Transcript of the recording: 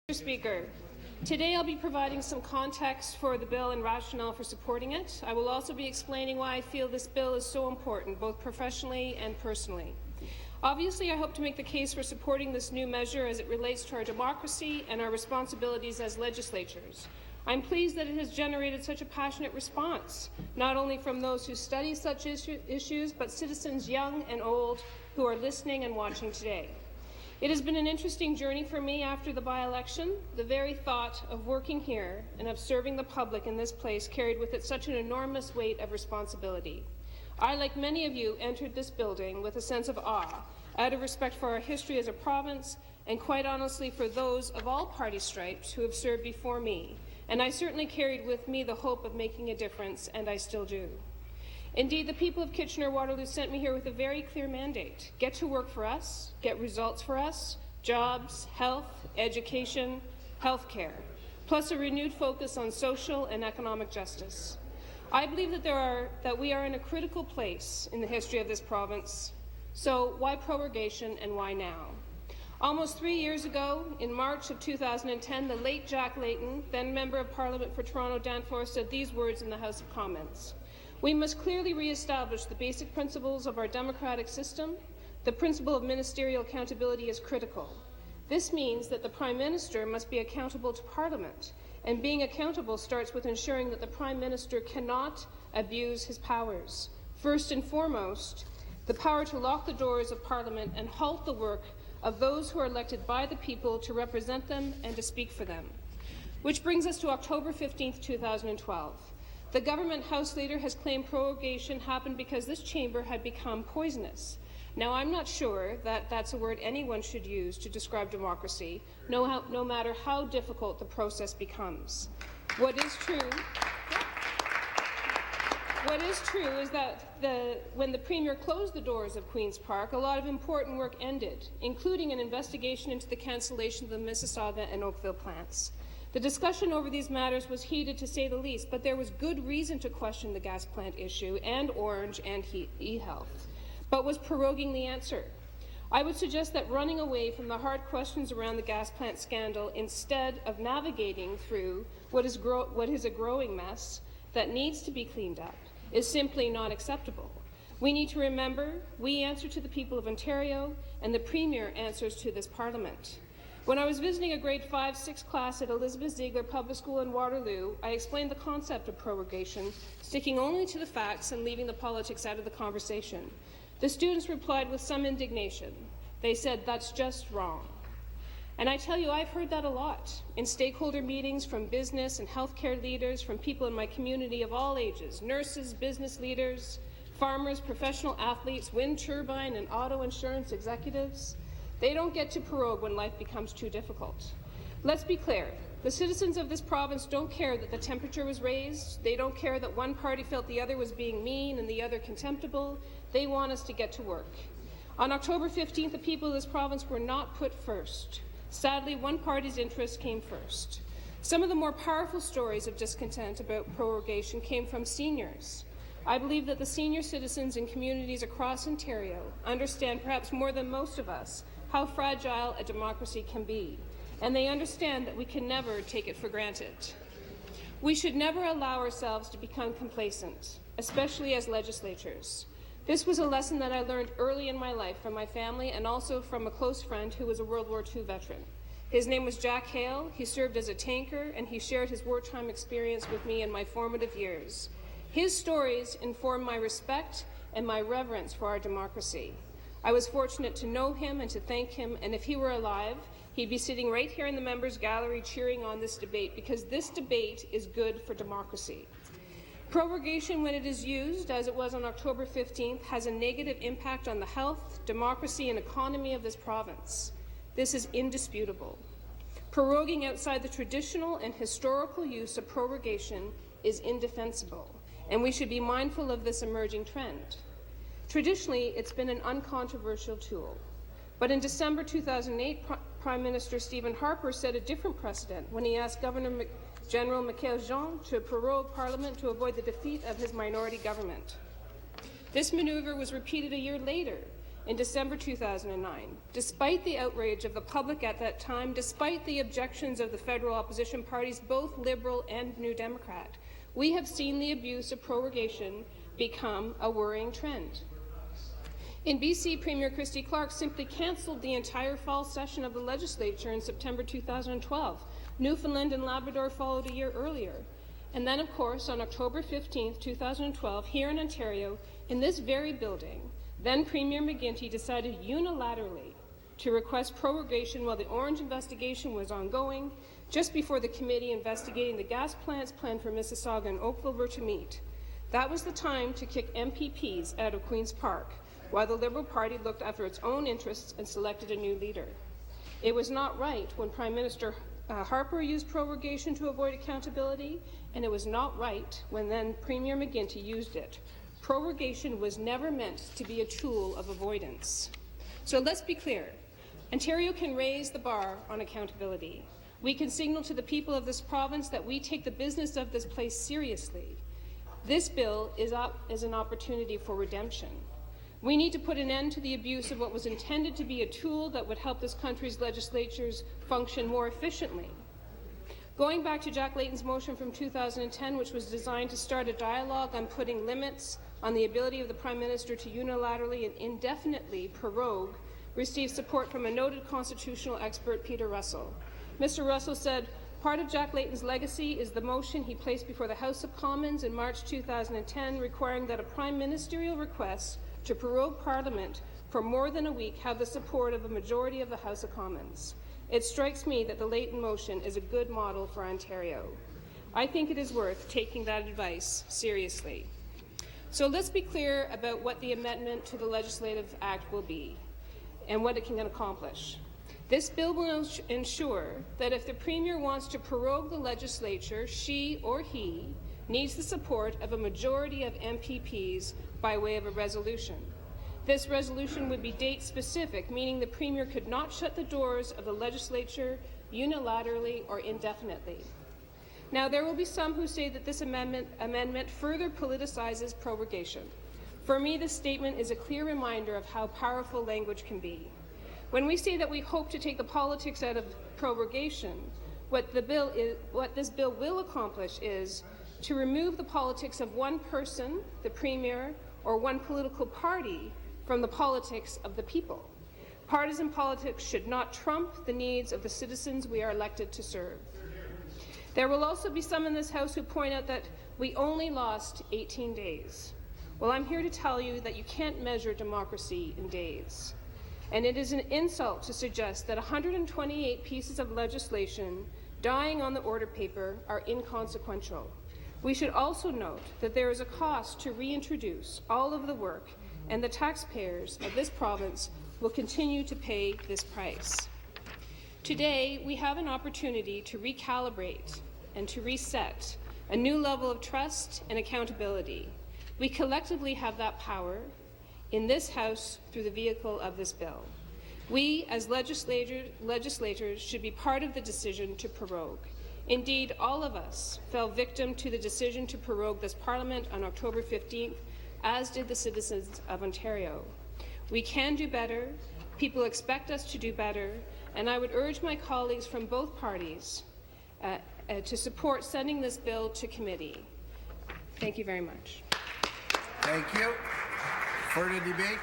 Mr. Speaker, today I'll be providing some context for the bill and rationale for supporting it. I will also be explaining why I feel this bill is so important, both professionally and personally. Obviously, I hope to make the case for supporting this new measure as it relates to our democracy and our responsibilities as legislatures. I'm pleased that it has generated such a passionate response, not only from those who study such issues, but citizens young and old who are listening and watching today. It has been an interesting journey for me after the by-election. The very thought of working here and of serving the public in this place carried with it such an enormous weight of responsibility. I, like many of you, entered this building with a sense of awe, out of respect for our history as a province, and quite honestly for those of all party stripes who have served before me. And I certainly carried with me the hope of making a difference, and I still do. Indeed, the people of Kitchener-Waterloo sent me here with a very clear mandate. Get to work for us, get results for us, jobs, health, education, healthcare, plus a renewed focus on social and economic justice. I believe that we are in a critical place in the history of this province. So why prorogation and why now? Almost 3 years ago, in March of 2010, the late Jack Layton, then Member of Parliament for Toronto Danforth, said these words in the House of Commons. We must clearly re-establish the basic principles of our democratic system. The principle of ministerial accountability is critical. This means that the Prime Minister must be accountable to Parliament, and being accountable starts with ensuring that the Prime Minister cannot abuse his powers. First and foremost, the power to lock the doors of Parliament and halt the work of those who are elected by the people to represent them and to speak for them. Which brings us to October 15, 2012. The government House Leader has claimed prorogation happened because this chamber had become poisonous. Now, I'm not sure that that's a word anyone should use to describe democracy, no matter how difficult the process becomes. What is true is that when the Premier closed the doors of Queen's Park, a lot of important work ended, including an investigation into the cancellation of the Mississauga and Oakville plants. The discussion over these matters was heated, to say the least, but there was good reason to question the gas plant issue and Orange and e-health. But was proroguing the answer? I would suggest that running away from the hard questions around the gas plant scandal instead of navigating through what is a growing mess that needs to be cleaned up is simply not acceptable. We need to remember we answer to the people of Ontario, and the Premier answers to this Parliament. When I was visiting a grade 5-6 class at Elizabeth Ziegler Public School in Waterloo, I explained the concept of prorogation, sticking only to the facts and leaving the politics out of the conversation. The students replied with some indignation. They said, "That's just wrong." And I tell you, I've heard that a lot in stakeholder meetings from business and healthcare leaders, from people in my community of all ages, nurses, business leaders, farmers, professional athletes, wind turbine and auto insurance executives. They don't get to prorogue when life becomes too difficult. Let's be clear. The citizens of this province don't care that the temperature was raised. They don't care that one party felt the other was being mean and the other contemptible. They want us to get to work. On October 15th, the people of this province were not put first. Sadly, one party's interests came first. Some of the more powerful stories of discontent about prorogation came from seniors. I believe that the senior citizens in communities across Ontario understand, perhaps more than most of us, how fragile a democracy can be, and they understand that we can never take it for granted. We should never allow ourselves to become complacent, especially as legislators. This was a lesson that I learned early in my life from my family and also from a close friend who was a World War II veteran. His name was Jack Hale. He served as a tanker, and he shared his wartime experience with me in my formative years. His stories informed my respect and my reverence for our democracy. I was fortunate to know him and to thank him, and if he were alive, he'd be sitting right here in the members' gallery cheering on this debate, because this debate is good for democracy. Prorogation, when it is used, as it was on October 15th, has a negative impact on the health, democracy and economy of this province. This is indisputable. Proroguing outside the traditional and historical use of prorogation is indefensible, and we should be mindful of this emerging trend. Traditionally, it's been an uncontroversial tool, but in December 2008, Prime Minister Stephen Harper set a different precedent when he asked Governor General Michael Jean to prorogue Parliament to avoid the defeat of his minority government. This manoeuvre was repeated a year later in December 2009. Despite the outrage of the public at that time, despite the objections of the federal opposition parties, both Liberal and New Democrat, we have seen the abuse of prorogation become a worrying trend. In BC, Premier Christy Clark simply cancelled the entire fall session of the legislature in September 2012. Newfoundland and Labrador followed a year earlier. And then, of course, on October 15, 2012, here in Ontario, in this very building, then Premier McGuinty decided unilaterally to request prorogation while the Orange investigation was ongoing, just before the committee investigating the gas plants planned for Mississauga and Oakville were to meet. That was the time to kick MPPs out of Queen's Park, while the Liberal Party looked after its own interests and selected a new leader. It was not right when Prime Minister Harper used prorogation to avoid accountability, and it was not right when then Premier McGuinty used it. Prorogation was never meant to be a tool of avoidance. So let's be clear. Ontario can raise the bar on accountability. We can signal to the people of this province that we take the business of this place seriously. This bill is an opportunity for redemption. We need to put an end to the abuse of what was intended to be a tool that would help this country's legislatures function more efficiently. Going back to Jack Layton's motion from 2010, which was designed to start a dialogue on putting limits on the ability of the Prime Minister to unilaterally and indefinitely prorogue, received support from a noted constitutional expert, Peter Russell. Mr. Russell said, part of Jack Layton's legacy is the motion he placed before the House of Commons in March 2010 requiring that a prime ministerial request to prorogue Parliament for more than a week have the support of a majority of the House of Commons. It strikes me that the Layton motion is a good model for Ontario. I think it is worth taking that advice seriously. So let's be clear about what the amendment to the Legislative Act will be and what it can accomplish. This bill will ensure that if the Premier wants to prorogue the legislature, she or he needs the support of a majority of MPPs by way of a resolution. This resolution would be date-specific, meaning the Premier could not shut the doors of the legislature unilaterally or indefinitely. Now, there will be some who say that this amendment further politicizes prorogation. For me, this statement is a clear reminder of how powerful language can be. When we say that we hope to take the politics out of prorogation, what this bill will accomplish is to remove the politics of one person, the Premier, or one political party from the politics of the people. Partisan politics should not trump the needs of the citizens we are elected to serve. There will also be some in this House who point out that we only lost 18 days. Well, I'm here to tell you that you can't measure democracy in days. And it is an insult to suggest that 128 pieces of legislation dying on the order paper are inconsequential. We should also note that there is a cost to reintroduce all of the work, and the taxpayers of this province will continue to pay this price. Today, we have an opportunity to recalibrate and to reset a new level of trust and accountability. We collectively have that power in this House through the vehicle of this bill. We, as legislators, should be part of the decision to prorogue. Indeed, all of us fell victim to the decision to prorogue this Parliament on October 15th, as did the citizens of Ontario. We can do better. People expect us to do better, and I would urge my colleagues from both parties to support sending this bill to committee. Thank you very much. Thank you. Further debate?